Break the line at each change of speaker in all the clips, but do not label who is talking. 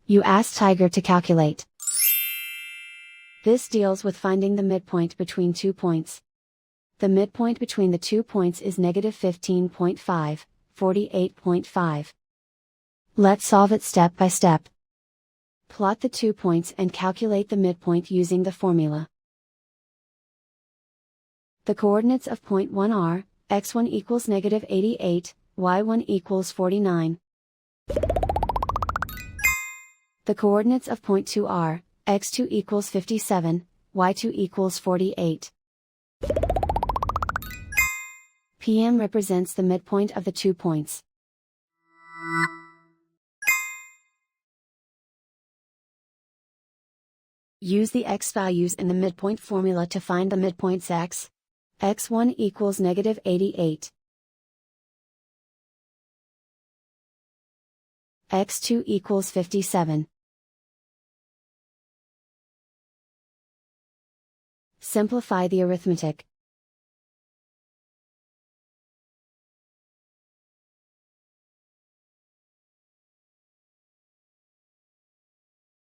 You ask Tiger to calculate. This deals with finding the midpoint between 2 points. The midpoint between the 2 points is negative 15.5, 48.5. Let's solve it step by step. Plot the 2 points and calculate the midpoint using the formula. The coordinates of point 1 are, x1 equals negative 88, y1 equals 49. The coordinates of point 2 are, x2 equals 57, y2 equals 48. PM represents the midpoint of the 2 points. Use the x values in the midpoint formula to find the midpoints x. x1 equals negative 88. x2 equals 57. Simplify the arithmetic.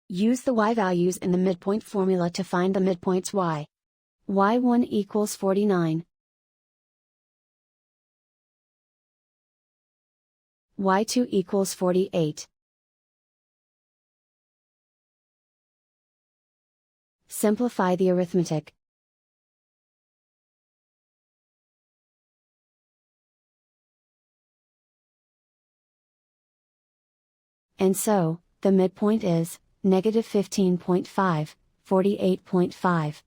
Use the y values in the midpoint formula to find the midpoints y. y1 equals 49. y2 equals 48. Simplify the arithmetic. And so, the midpoint is, negative 15.5, 48.5.